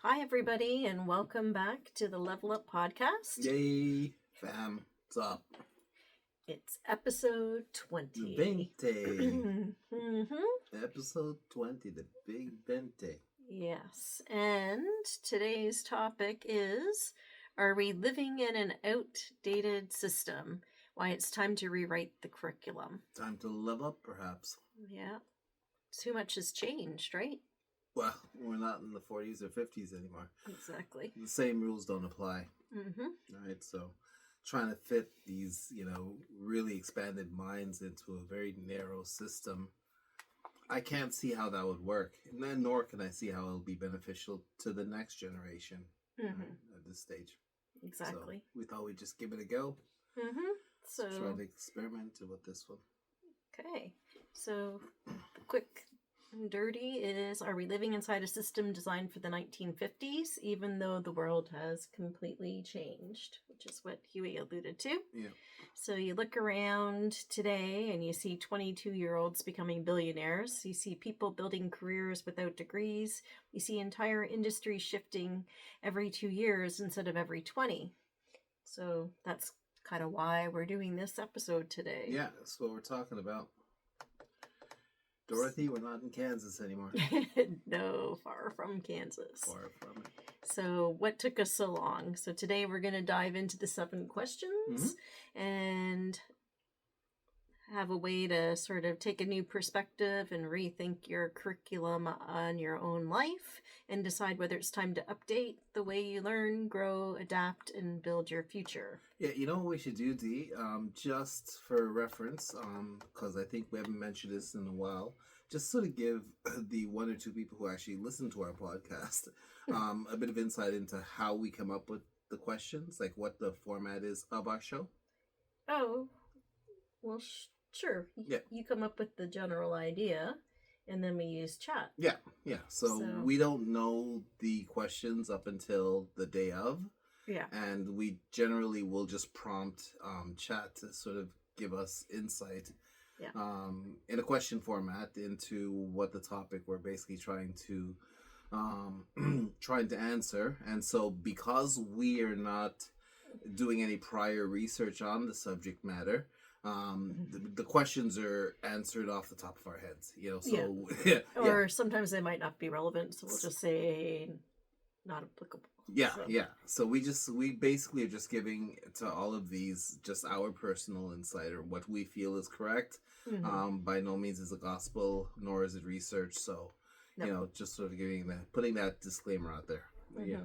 Hi, everybody, and welcome back to the Level Up Podcast. Yay, fam. What's up? It's episode 20. Episode 20, the big Vente. Yes, and today's topic is, are we living in an outdated system? Why it's time to rewrite the curriculum. Time to level up, perhaps. Yeah, too much has changed, right? Well, we're not in the 40s or 50s anymore. Exactly. The same rules don't apply. Mm-hmm. Right, so trying to fit these, really expanded minds into a very narrow system, I can't see how that would work. And then nor can I see how it'll be beneficial to the next generation at this stage. Exactly. So we thought we'd just give it a go. So try to experiment with this one. Okay, so quick and dirty is, are we living inside a system designed for the 1950s, even though the world has completely changed, which is what Huey alluded to. Yeah. So you look around today and you see 22-year-olds becoming billionaires. You see people building careers without degrees. You see entire industries shifting every 2 years instead of every 20. So that's kind of why we're doing this episode today. Yeah, that's what we're talking about. Dorothy, we're not in Kansas anymore. No, far from Kansas. Far from it. So what took us so long? So today we're going to dive into the 7 questions and have a way to sort of take a new perspective and rethink your curriculum on your own life and decide whether it's time to update the way you learn, grow, adapt, and build your future. Yeah, you know what we should do, Dee? Just for reference, because I think we haven't mentioned this in a while, just sort of give the 1 or 2 people who actually listen to our podcast a bit of insight into how we come up with the questions, like what the format is of our show. Oh, well, sure. Yeah. You come up with the general idea, and then we use chat. Yeah. So we don't know the questions up until the day of. Yeah. And we generally will just prompt chat to sort of give us insight in a question format into what the topic we're basically trying to answer. And so because we are not doing any prior research on the subject matter, the questions are answered off the top of our heads, so or sometimes they might not be relevant, so we'll just say not applicable. So we basically are just giving to all of these just our personal insight or what we feel is correct. By no means is it gospel, nor is it research, so just sort of putting that disclaimer out there.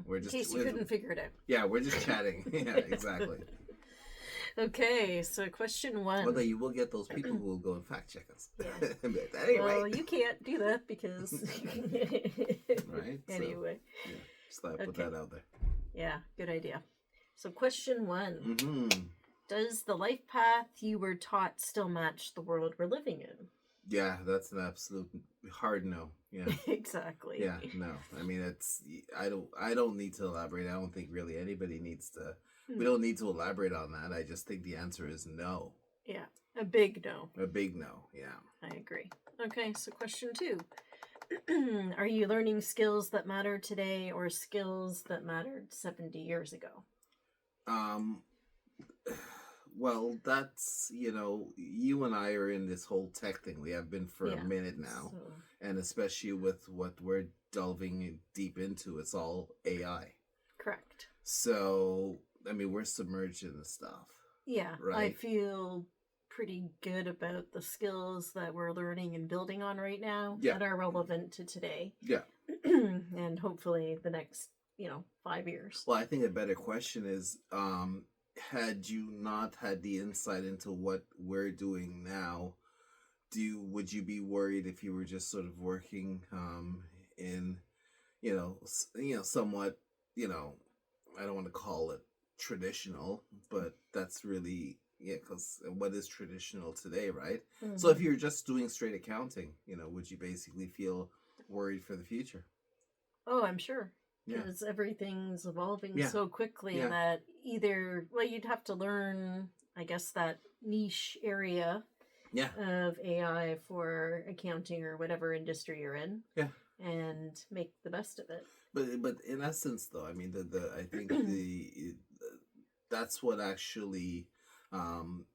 We're just, in case you couldn't figure it out. We're just chatting. Exactly. Okay, so question 1. Well, you will get those people who will go and fact check us. Yeah. Anyway. Well, you can't do that because... Right? Anyway. So, just thought I'd put that out there. Yeah, good idea. So question 1. Does the life path you were taught still match the world we're living in? Yeah, that's an absolute hard no. Yeah. Exactly. Yeah, no. I mean, I don't need to elaborate. I don't think really anybody needs to. We don't need to elaborate on that. I just think the answer is no. Yeah, a big no. A big no, yeah. I agree. Okay, so question 2. Are you learning skills that matter today or skills that mattered 70 years ago? Well, that's, you and I are in this whole tech thing. We have been for a minute now. So... And especially with what we're delving deep into, it's all AI. Correct. So, I mean, we're submerged in this stuff. Yeah, right? I feel pretty good about the skills that we're learning and building on right now that are relevant to today. Yeah. And hopefully the next, 5 years. Well, I think a better question is, had you not had the insight into what we're doing now, would you be worried if you were just sort of working in, somewhat, I don't want to call it traditional, but that's really, because what is traditional today, right? So if you're just doing straight accounting, would you basically feel worried for the future? Oh, I'm sure. Because everything's evolving so quickly that you'd have to learn, I guess, that niche area of AI for accounting or whatever industry you're in. Yeah. and make the best of it. But in essence, though, I mean, I think that's what actually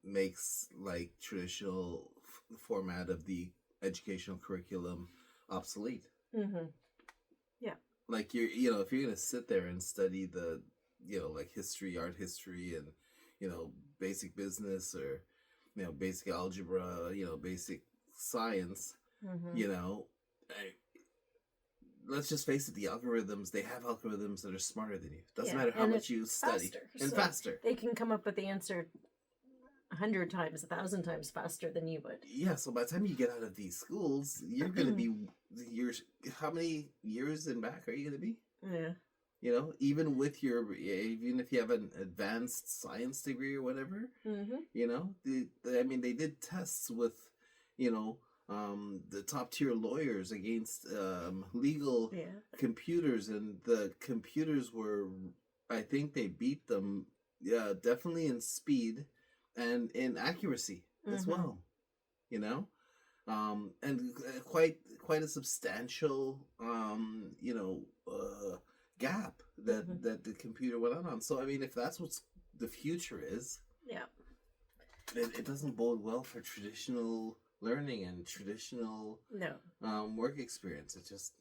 makes like traditional format of the educational curriculum obsolete. Mm-hmm. Yeah. Like if you're gonna sit there and study the, like history, art history, and basic business, or basic algebra, basic science, Mm-hmm. Let's just face it, they have algorithms that are smarter than you. Doesn't Yeah, matter how and much you study. faster, And so faster. they can come up with the answer 100 times, 1,000 times faster than you would. Yeah, so by the time you get out of these schools, you're going to be, how many years in back are you going to be? Yeah. Even if you have an advanced science degree or whatever, they did tests with, the top tier lawyers against legal computers, and the computers were, I think they beat them, definitely in speed and in accuracy as well, and quite a substantial gap that the computer went on. So I mean, if that's what the future is, it doesn't bode well for traditional learning and traditional work experience. It just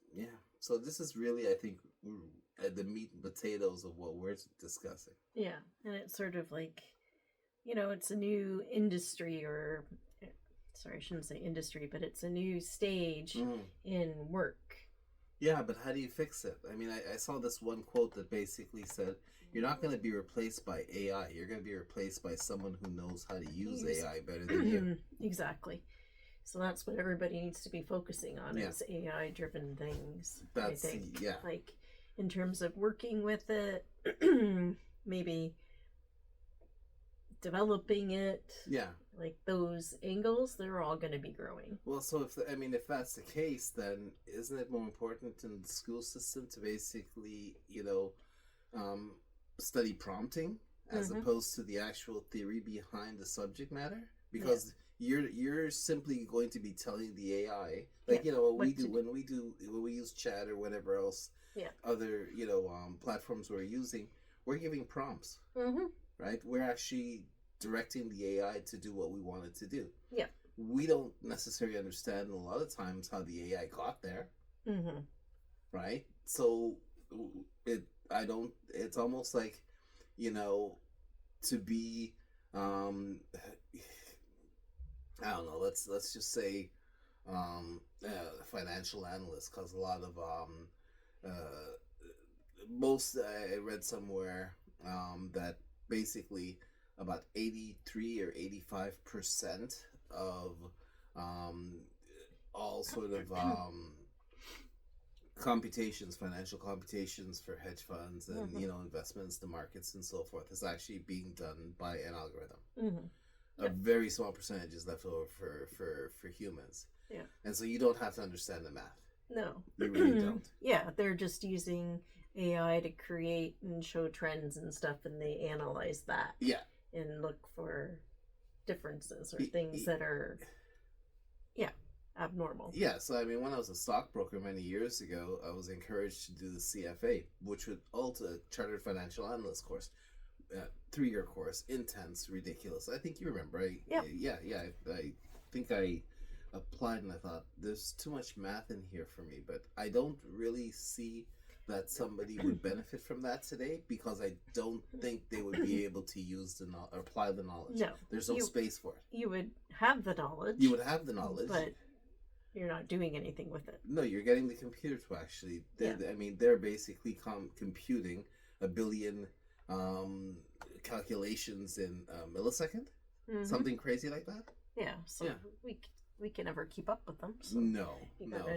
So this is really, I think, the meat and potatoes of what we're discussing. Yeah, and it's sort of like, it's a new industry, or sorry, I shouldn't say industry, but it's a new stage in work. Yeah, but how do you fix it? I mean, I saw this one quote that basically said, you're not going to be replaced by AI. You're going to be replaced by someone who knows how to use AI better than you. Exactly. So that's what everybody needs to be focusing on, is AI-driven things. I think. Like, in terms of working with it, maybe developing it. Yeah. Like those angles, they're all going to be growing. Well, so if that's the case, then isn't it more important in the school system to basically, study prompting as opposed to the actual theory behind the subject matter? Because you're simply going to be telling the AI, like what we do when we use chat or whatever else, other platforms we're using, we're giving prompts, right? We're actually directing the AI to do what we want it to do. Yeah. We don't necessarily understand a lot of times how the AI got there. Right? So it's almost like, to be, I don't know, let's just say, financial analyst, because a lot of, I read somewhere, that basically about 83 or 85% of all sort of financial computations for hedge funds and investments, the markets and so forth, is actually being done by an algorithm. A very small percentage is left over for humans. Yeah. And so you don't have to understand the math. No. You really don't. Yeah, they're just using AI to create and show trends and stuff, and they analyze that. Yeah. And look for differences or things that are, abnormal. Yeah, so I mean, when I was a stockbroker many years ago, I was encouraged to do the CFA, which would also Chartered Financial Analyst course, 3-year course, intense, ridiculous. I think you remember, right? Yeah. I think I applied and I thought, there's too much math in here for me, but I don't really see that somebody would benefit from that today, because I don't think they would be able to use or apply the knowledge. No. There's no space for it. You would have the knowledge. You would have the knowledge. But you're not doing anything with it. No, you're getting the computer to actually, I mean, they're basically computing 1 billion calculations in a millisecond. Something crazy like that. Yeah, so we can never keep up with them. So no.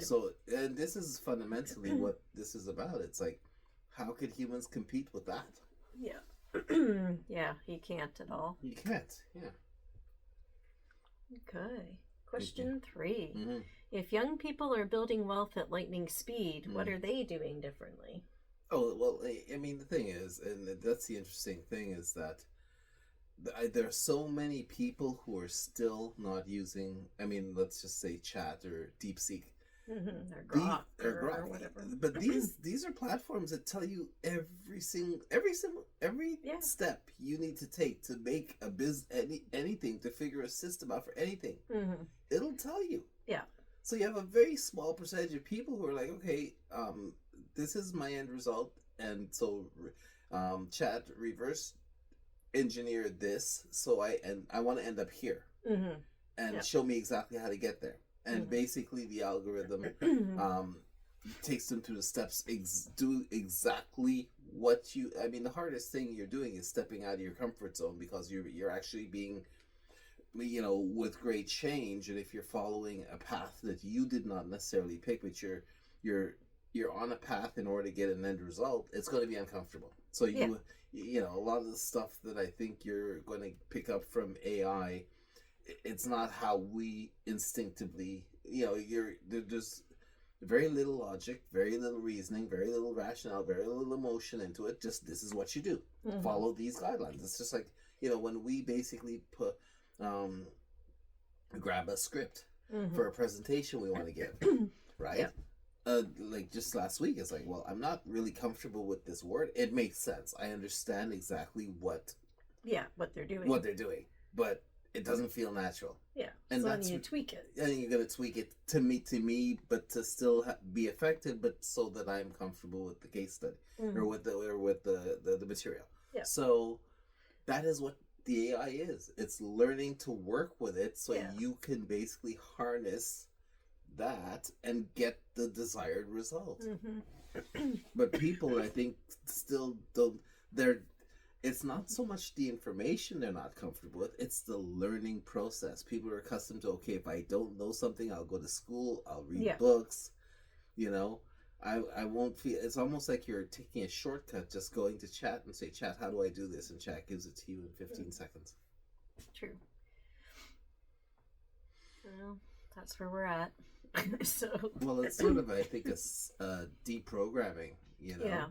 So, and this is fundamentally what this is about. It's like, how could humans compete with that? Yeah. Yeah, you can't at all. You can't, yeah. Okay. Question 3. If young people are building wealth at lightning speed, what are they doing differently? Oh, well, I mean, the thing is, and that's the interesting thing, is that there are so many people who are still not using, I mean, let's just say chat or DeepSeek, Or Grok or whatever. But these are platforms that tell you every Yeah. step you need to take to make a anything, to figure a system out for anything. It'll tell you. Yeah. So you have a very small percentage of people who are like, okay, this is my end result, and so chat reverse engineer this, so I want to end up here, and show me exactly how to get there. And basically, the algorithm takes them through the steps, do exactly what you. I mean, the hardest thing you're doing is stepping out of your comfort zone, because you're actually being, with great change. And if you're following a path that you did not necessarily pick, but you're on a path in order to get an end result, it's going to be uncomfortable. So a lot of the stuff that I think you're going to pick up from AI, it's not how we instinctively, there's very little logic, very little reasoning, very little rationale, very little emotion into it. Just, this is what you do. Follow these guidelines. It's just like, when we basically grab a script for a presentation we want to give, right? Yeah. Like just last week, it's like, well, I'm not really comfortable with this word. It makes sense. I understand exactly what they're doing. But it doesn't feel natural. Yeah, and so then you tweak it. And you're gonna tweak it to me, but to still be effective, but so that I'm comfortable with the case study or with the material. Yeah. So that is what the AI is. It's learning to work with it, so you can basically harness that and get the desired result. But people, I think, still don't. It's not so much the information they're not comfortable with, it's the learning process. People are accustomed to, okay, if I don't know something, I'll go to school, I'll read books, I won't feel, it's almost like you're taking a shortcut, just going to chat and say, chat, how do I do this? And chat gives it to you in 15 seconds. True. Well, that's where we're at. Well, it's sort of, I think, a deprogramming, Yeah.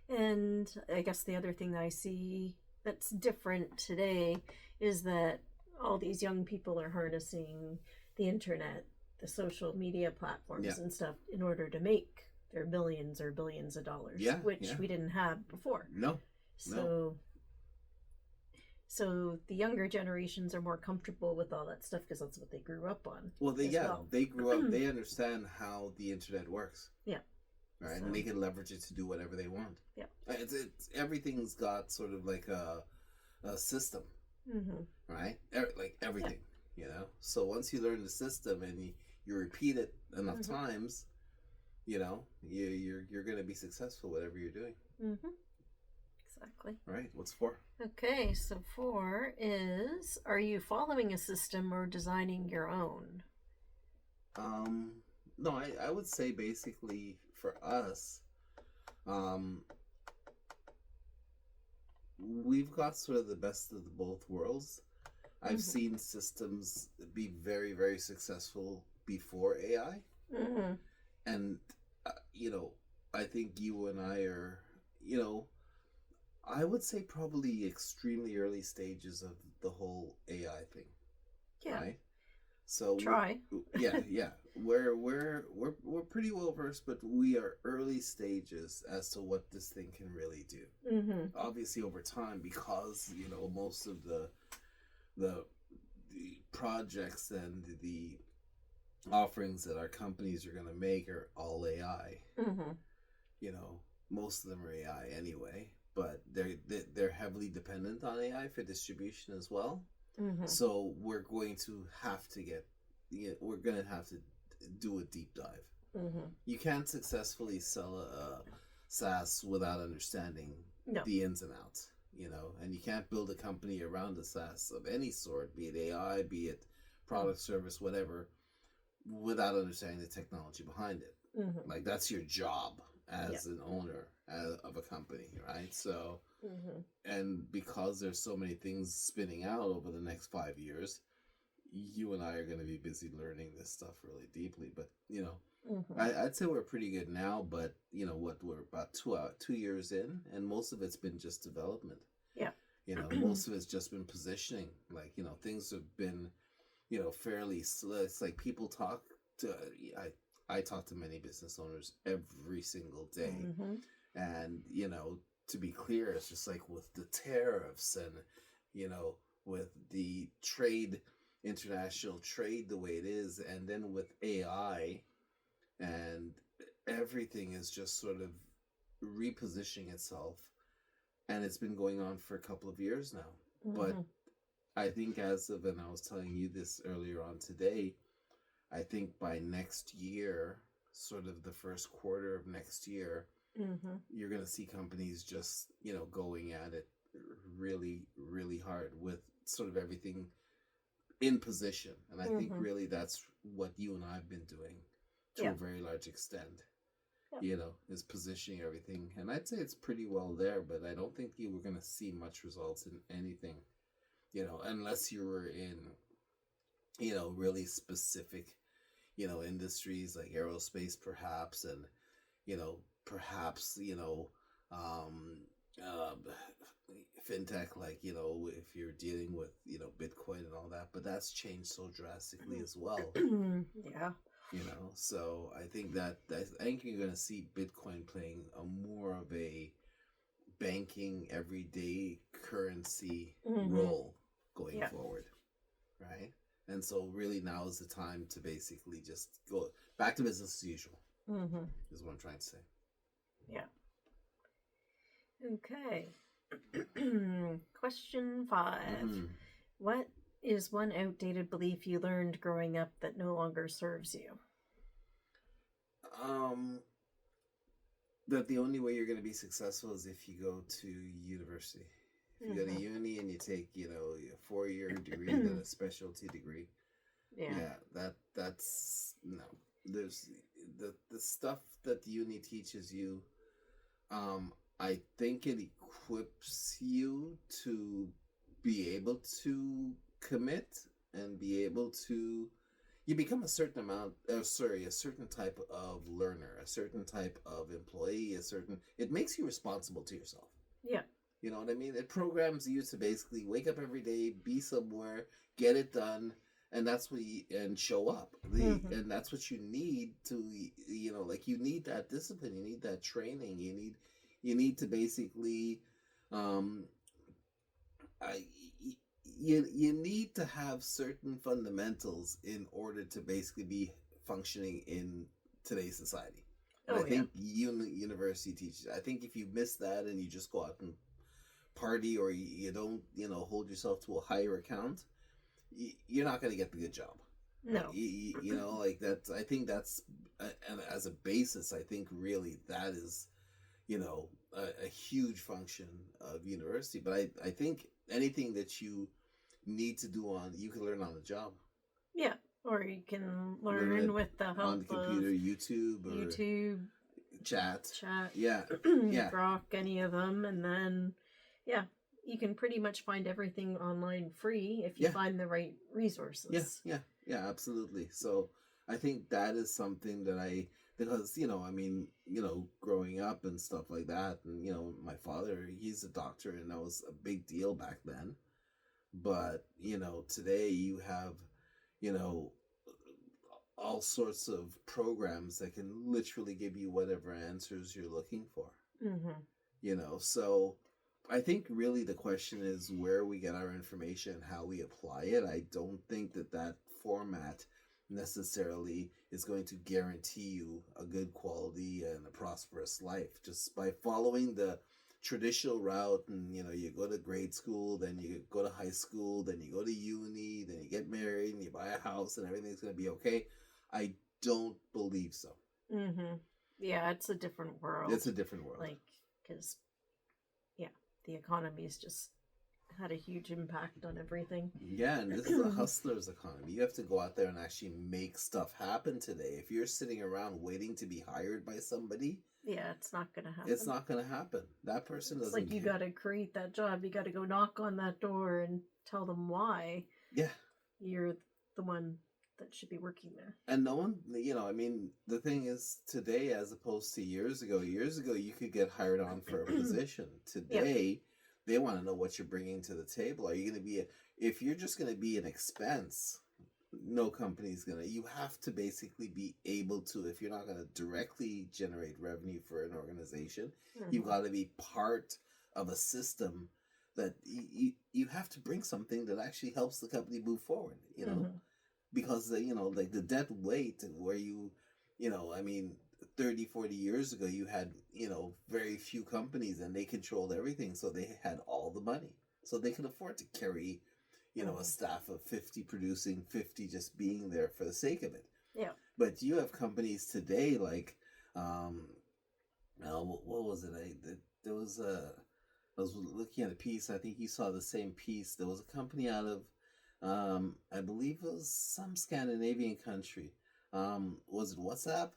And I guess the other thing that I see that's different today is that all these young people are harnessing the internet, the social media platforms and stuff in order to make their millions or billions of dollars, which we didn't have before. No. So the younger generations are more comfortable with all that stuff because that's what they grew up on. Well, they grew up, they understand how the internet works. Yeah. Right, so. And they can leverage it to do whatever they want. Yeah, it's everything's got sort of like a system, right? Like everything, So once you learn the system and you repeat it enough times, you're going to be successful whatever you're doing. Exactly. Right. What's 4? Okay, so 4 is: are you following a system or designing your own? No, I would say basically for us, we've got sort of the best of both worlds. I've seen systems be very, very successful before AI. And, I think you and I are, I would say probably extremely early stages of the whole AI thing. Yeah. Right? So try. We're pretty well versed, but we are early stages as to what this thing can really do. Obviously, over time, because most of the projects and the offerings that our companies are going to make are all AI. Most of them are AI anyway, but they're heavily dependent on AI for distribution as well. So we're going to have to do a deep dive. You can't successfully sell a SaaS without understanding the ins and outs, and you can't build a company around a SaaS of any sort, be it AI, be it product, service, whatever, without understanding the technology behind it. Like, that's your job as an owner of a company, right? So, and because there's so many things spinning out over the next 5 years, you and I are going to be busy learning this stuff really deeply. But, I'd say we're pretty good now, but, we're about 2 years in, and most of it's been just development. Yeah. Most of it's just been positioning. Like, things have been, fairly slow. It's like people talk to, I talk to many business owners every single day. Mm-hmm. And, to be clear, it's just like with the tariffs and, with the international trade the way it is, and then with AI, and everything is just sort of repositioning itself. And it's been going on for a couple of years now. Mm-hmm. But I think and I was telling you this earlier on today, I think by next year, sort of the first quarter of next year, mm-hmm. you're going to see companies just, going at it really, really hard with sort of everything in position. And I think really that's what you and I have been doing to a very large extent, is positioning everything. And I'd say it's pretty well there, but I don't think you were going to see much results in anything, unless you were in, really specific, industries like aerospace perhaps, and, perhaps, fintech, like, if you're dealing with, Bitcoin and all that, but that's changed so drastically as well. Yeah. So I think I think you're going to see Bitcoin playing a more of a banking everyday currency role going forward, right? And so really now is the time to basically just go back to business as usual, is what I'm trying to say. Yeah. Okay. Question 5. What is one outdated belief you learned growing up that no longer serves you? That the only way you're going to be successful is if you go to university. If you go to uni and you take, a 4-year degree, then a specialty degree. That's no. There's the stuff that the uni teaches you. I think it equips you to be able to commit and be able to. You become a certain type of learner, a certain type of employee, it makes you responsible to yourself. Yeah. You know what I mean? It programs you to basically wake up every day, be somewhere, get it done, and that's what and show up. And that's what you need to, you need that discipline, you need that training, you need to basically, you need to have certain fundamentals in order to basically be functioning in today's society. And I think university teaches. I think if you miss that and you just go out and party, or you don't, hold yourself to a higher account, you're not going to get the good job. No. Like that. I think that's, and as a basis, I think really that is, a huge function of university. But I think anything that you need to do you can learn on the job. Yeah, or you can learn with the help on the computer, of YouTube, chat. Yeah, Grok, any of them, and then you can pretty much find everything online free if you find the right resources. Yeah, absolutely. So I think that is something that because, growing up and stuff like that, and, my father, he's a doctor, and that was a big deal back then. But, today you have, all sorts of programs that can literally give you whatever answers you're looking for. So I think really the question is where we get our information and how we apply it. I don't think that format necessarily is going to guarantee you a good quality and a prosperous life. Just by following the traditional route, and you go to grade school, then you go to high school, then you go to uni, then you get married and you buy a house and everything's going to be okay. I don't believe so. Yeah, it's a different world. It's a different world. Because the economy's just had a huge impact on everything. Yeah, and this is a hustler's economy. You have to go out there and actually make stuff happen today. If you're sitting around waiting to be hired by somebody, it's not going to happen. It's not going to happen. That person doesn't. It's like you got to create that job. You got to go knock on that door and tell them why. Yeah. You're the one that should be working there. And no one, the thing is today as opposed to years ago, you could get hired on for a position. Today, they want to know what you're bringing to the table. Are you going to be if you're just going to be an expense, no company's gonna. You have to basically be able to, if you're not gonna directly generate revenue for an organization, you've got to be part of a system that you have to bring something that actually helps the company move forward. You know, because like the dead weight where I mean, 30, 40 years ago, you had very few companies and they controlled everything, so they had all the money, so they could afford to carry a staff of 50 producing, 50 just being there for the sake of it. Yeah. But you have companies today like, what was it? There was I was looking at a piece. I think you saw the same piece. There was a company out of, I believe it was some Scandinavian country. Was it WhatsApp?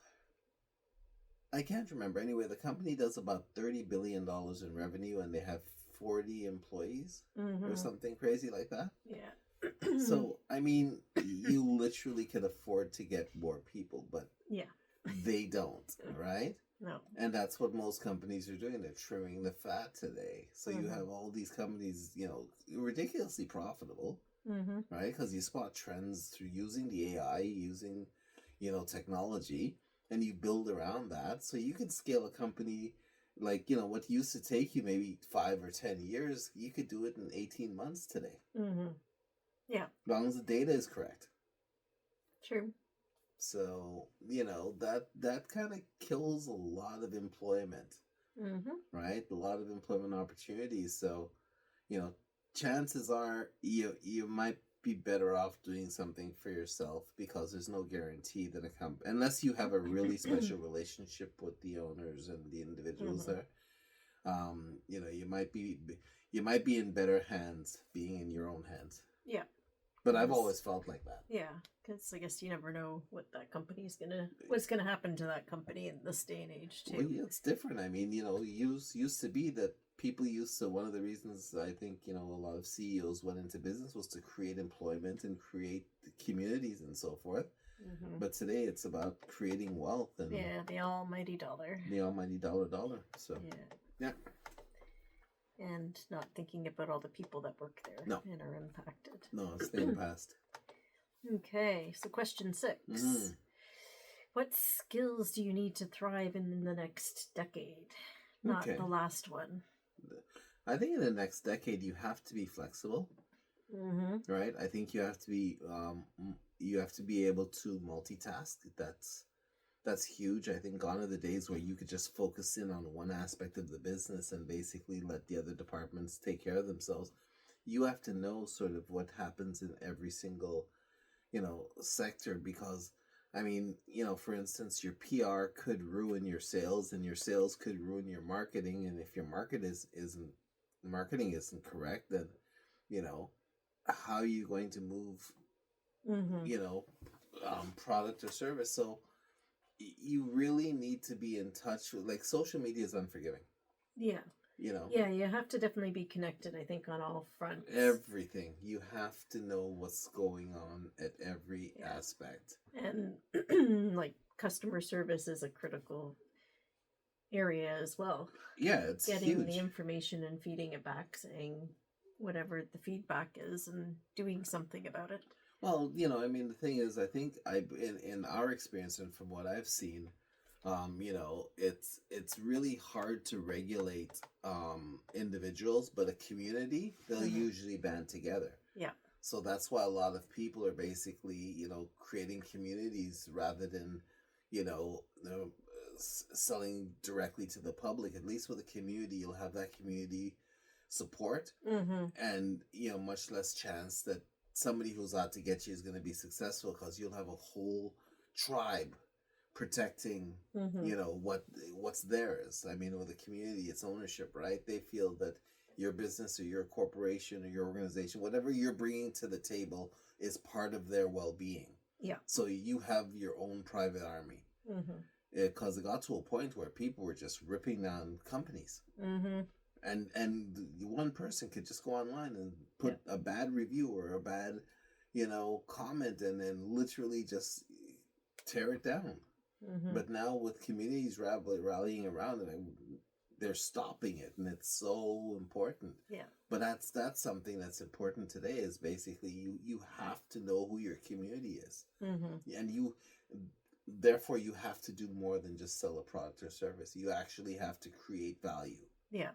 I can't remember. Anyway, the company does about $30 billion in revenue and they have 40 employees or something crazy like that. Yeah. So, I mean, you literally can afford to get more people, but they don't, right? No. And that's what most companies are doing. They're trimming the fat today. So you have all these companies, ridiculously profitable, right? Because you spot trends through using the AI, using, technology, and you build around that. So you can scale a company like, what used to take you maybe 5 or 10 years, you could do it in 18 months today. Yeah. As long as the data is correct. True. So, that kind of kills a lot of employment, right? A lot of employment opportunities. So, chances are you might be better off doing something for yourself because there's no guarantee that unless you have a really special relationship with the owners and the individuals there, you might be in better hands being in your own hands. Yeah. But I've always felt like that. Yeah, because I guess you never know what's gonna happen to that company in this day and age too. Well, yeah, it's different. I mean, used to be that people one of the reasons I think, a lot of CEOs went into business was to create employment and create communities and so forth. But today it's about creating wealth and the almighty dollar. The almighty dollar. So yeah. And not thinking about all the people that work there and are impacted. No, it's the past. Okay, so question 6. What skills do you need to thrive in the next decade? Not the last one. I think in the next decade you have to be flexible. Right? I think you have to be able to multitask. That's huge. I think gone are the days where you could just focus in on one aspect of the business and basically let the other departments take care of themselves. You have to know sort of what happens in every single, sector because, I mean, for instance, your PR could ruin your sales and your sales could ruin your marketing. And if your marketing isn't correct, then, how are you going to move, product or service? So, you really need to be in touch with, like, social media is unforgiving. Yeah. Yeah, you have to definitely be connected, I think, on all fronts. Everything. You have to know what's going on at every aspect. And, like, customer service is a critical area as well. Yeah, it's getting huge. The information and feeding it back, saying whatever the feedback is and doing something about it. Well, I mean, the thing is, I think in our experience and from what I've seen, it's really hard to regulate individuals, but a community, they'll usually band together. Yeah. So that's why a lot of people are basically, creating communities rather than, selling directly to the public. At least with a community, you'll have that community support and, much less chance that somebody who's out to get you is going to be successful because you'll have a whole tribe protecting, what's theirs. I mean, with a community, it's ownership, right? They feel that your business or your corporation or your organization, whatever you're bringing to the table is part of their well-being. Yeah. So you have your own private army. Because it got to a point where people were just ripping down companies. And one person could just go online and put a bad review or a bad, comment and then literally just tear it down. But now with communities rallying around it, they're stopping it, and it's so important. Yeah. But that's something that's important today. Is basically you have to know who your community is, and therefore you have to do more than just sell a product or service. You actually have to create value. Yeah.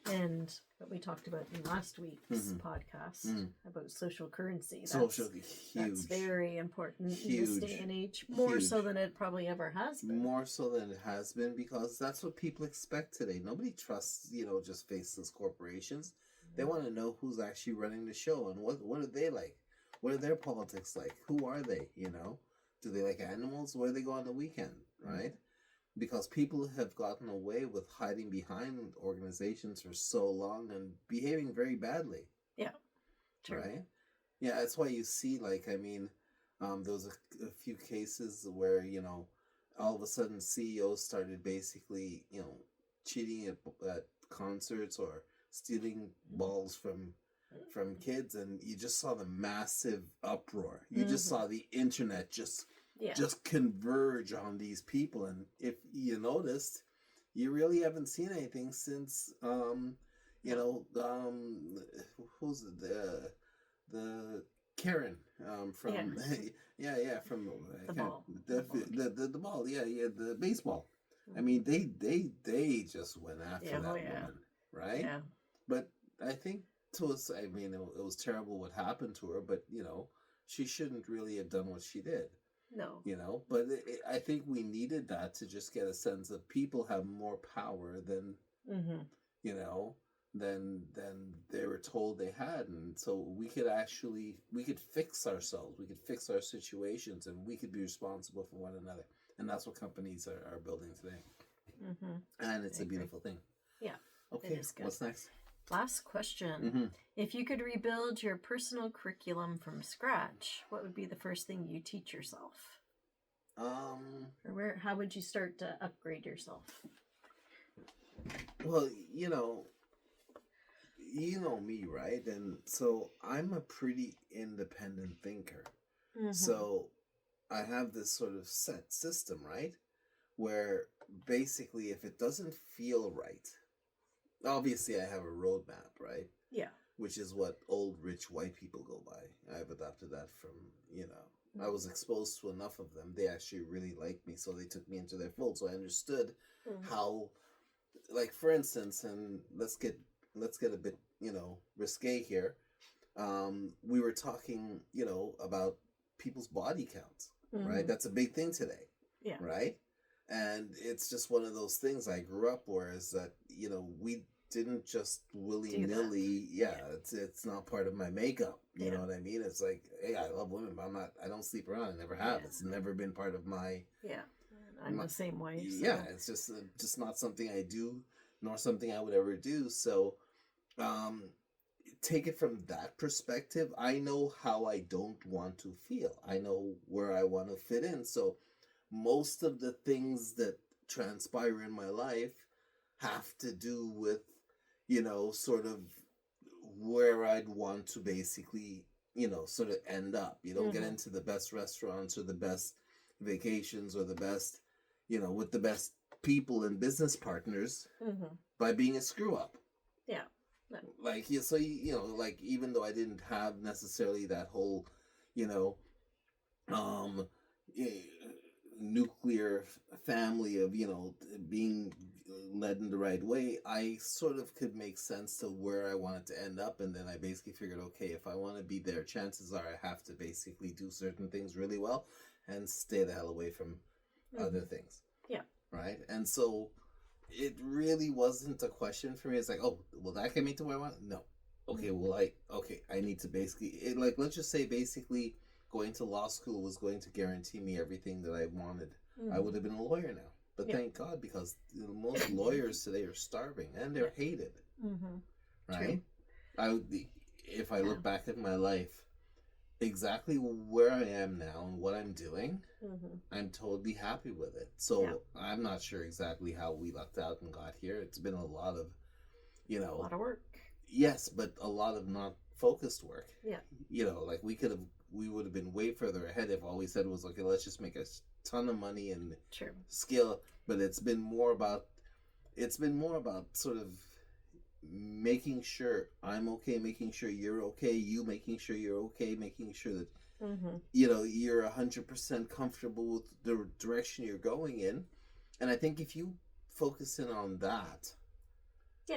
And what we talked about in last week's podcast about social currency. That's very important in this day and age, more so than it probably ever has been. More so than it has been, because that's what people expect today. Nobody trusts, just faceless corporations. They want to know who's actually running the show and what are they like? What are their politics like? Who are they? Do they like animals? Where do they go on the weekend? Right? Because people have gotten away with hiding behind organizations for so long and behaving very badly. Yeah. True. Right? Yeah, that's why you see, there was a few cases where, all of a sudden CEOs started basically, cheating at concerts or stealing balls from kids, and you just saw the massive uproar. You just saw the internet just converge on these people, and if you noticed, you really haven't seen anything since who's the Karen from from the ball the ball the baseball. I mean they just went after that woman, right? Yeah. But I think to us, I mean, it was terrible what happened to her, but she shouldn't really have done what she did. No. But I think we needed that to just get a sense of people have more power than, than they were told they had. And so we could fix ourselves. We could fix our situations, and we could be responsible for one another. And that's what companies are building today. And it's a beautiful thing. Yeah. Okay. What's next? Last question. If you could rebuild your personal curriculum from scratch, what would be the first thing you teach yourself? Or how would you start to upgrade yourself? Well, you know me, right? And so I'm a pretty independent thinker. So I have this sort of set system, right? Where basically if it doesn't feel right, obviously I have a roadmap, right? Yeah. Which is what old rich white people go by. I've adopted that from, I was exposed to enough of them. They actually really liked me, so they took me into their fold. So I understood how, like, for instance, and let's get a bit, risque here. We were talking, about people's body counts, right? That's a big thing today. Yeah. Right? And it's just one of those things I grew up where is that, we didn't just willy-nilly, it's not part of my makeup. You know what I mean? It's like, hey, I love women, but I don't sleep around. I never have. It's never been part of my... Yeah. I'm the same way. So. Yeah, it's just not something I do, nor something I would ever do. So, take it from that perspective. I know how I don't want to feel. I know where I want to fit in. So, most of the things that transpire in my life have to do with, sort of where I'd want to basically, sort of end up. You don't get into the best restaurants or the best vacations or the best, with the best people and business partners by being a screw up. Yeah. Like, so, like, even though I didn't have necessarily that whole, nuclear family of, being led in the right way, I sort of could make sense to where I wanted to end up. And then I basically figured, okay, if I want to be there, chances are I have to basically do certain things really well and stay the hell away from other things. Yeah. Right? And so it really wasn't a question for me. It's like, oh, will that get me to where I want? No. Okay, I need to basically, let's just say basically going to law school was going to guarantee me everything that I wanted. I would have been a lawyer now. But thank God, because most lawyers today are starving and they're hated. Right? True. If I look back at my life, exactly where I am now and what I'm doing, I'm totally happy with it. So I'm not sure exactly how we lucked out and got here. It's been a lot of, a lot of work. Yes, but a lot of not focused work. Yeah. Like we would have been way further ahead if all we said was, okay, let's just make a ton of money and skill. But it's been more about it's been more about sort of making sure I'm okay, making sure you're okay, you making sure you're okay, making sure that you're 100% comfortable with the direction you're going in. And I think if you focus in on that,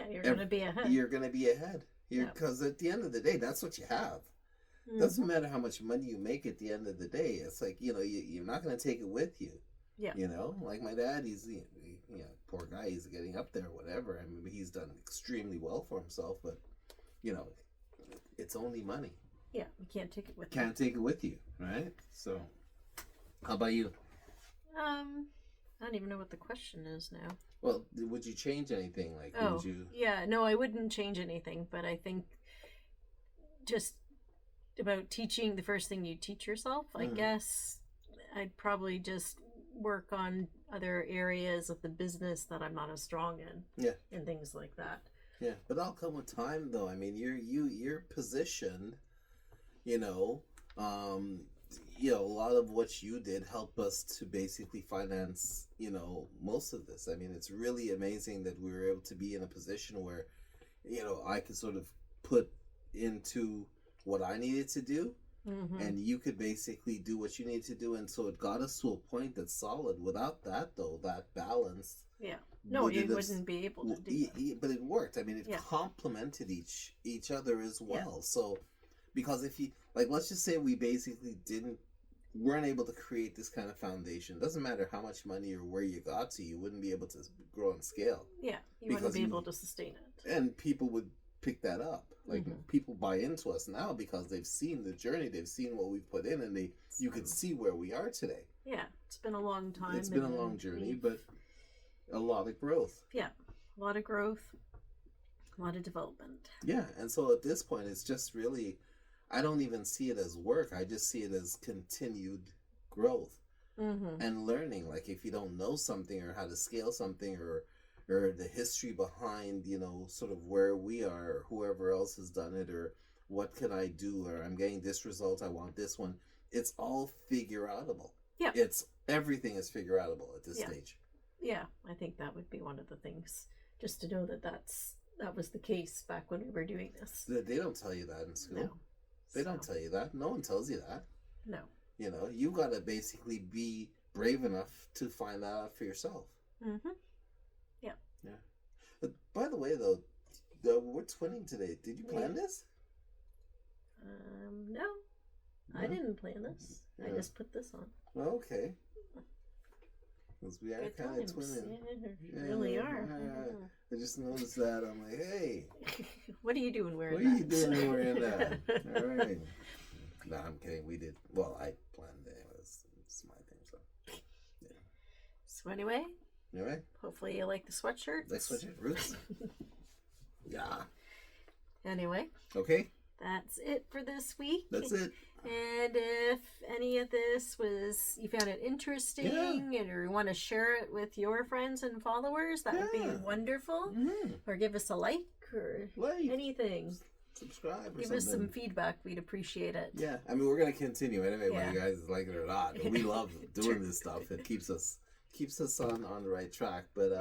you're going to be ahead. You're going to be ahead. Because at the end of the day, that's what you have. Doesn't matter how much money you make at the end of the day. It's like, you're not going to take it with you. Yeah. Like my dad, he's, poor guy, he's getting up there, whatever. I mean, he's done extremely well for himself, but, it's only money. Yeah, you can't take it with you. Can't take it with you, right? So, how about you? I don't even know what the question is now. Well, would you change anything? Like, would you? Yeah, no, I wouldn't change anything, but I think just about teaching, the first thing you teach yourself, I guess I'd probably just work on other areas of the business that I'm not as strong in. Yeah. And things like that. Yeah, but that'll come with time, though. I mean, you're positioned, a lot of what you did helped us to basically finance, most of this. I mean, it's really amazing that we were able to be in a position where, I could sort of put into what I needed to do, and you could basically do what you need to do. And so it got us to a point that's solid. Without that, though, that balance. Yeah. No, you wouldn't be able to do that. But it worked. I mean, it complemented each other as well. Yeah. So, because if you, like, let's just say we basically weren't able to create this kind of foundation. Doesn't matter how much money or where you got to, you wouldn't be able to grow and scale. Yeah, you wouldn't be able to sustain it. And people would pick that up. Like, people buy into us now because they've seen the journey, they've seen what we've put in, and you can see where we are today. Yeah, it's been a long time. It's been a long journey, but a lot of growth. Yeah, a lot of growth, a lot of development. Yeah, and so at this point, it's just really, I don't even see it as work. I just see it as continued growth and learning. Like, if you don't know something or how to scale something or the history behind, sort of where we are or whoever else has done it, or what can I do, or I'm getting this result, I want this one. It's all figure outable. Yeah. Everything is figure outable at this stage. Yeah, I think that would be one of the things, just to know that was the case back when we were doing this. They don't tell you that in school. No. They don't tell you that. No one tells you that. No. You got to basically be brave enough to find that out for yourself. Yeah. Yeah. But by the way, though, we're twinning today. Did you plan this? No. I didn't plan this. Yeah. I just put this on. Well, okay. Because we are kind of twinning. Yeah, really are. I just noticed that. I'm like, hey. What are you doing wearing that? What are you doing wearing that? All right. No, I'm kidding. We did. Well, I planned it. It's my thing. So, yeah. So anyway. Anyway. Hopefully you like the sweatshirt. Like sweatshirt? Roots? Yeah. Anyway. Okay. That's it for this week. That's it. And if any of this you found it interesting, or you want to share it with your friends and followers, that would be wonderful. Or give us a like or anything. Subscribe or give us some feedback. We'd appreciate it. Yeah. I mean, we're going to continue anyway, whether you guys like it or not. But we love doing this stuff. It keeps us on the right track. But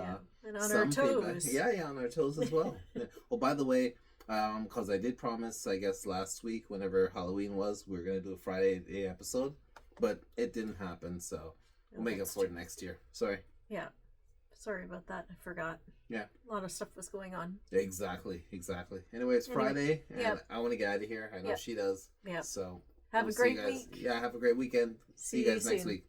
and on our toes. Feedback. Yeah, on our toes as well. Yeah. Well, by the way, because I did promise, I guess last week, whenever Halloween was, we were going to do a Friday episode, but it didn't happen, so we'll make up for it next year. Sorry. Yeah. Sorry about that. I forgot. Yeah. A lot of stuff was going on. Exactly. Anyway, it's Friday, and I want to get out of here. I know she does. Yeah. So have a great week. Yeah, have a great weekend. See you guys next week.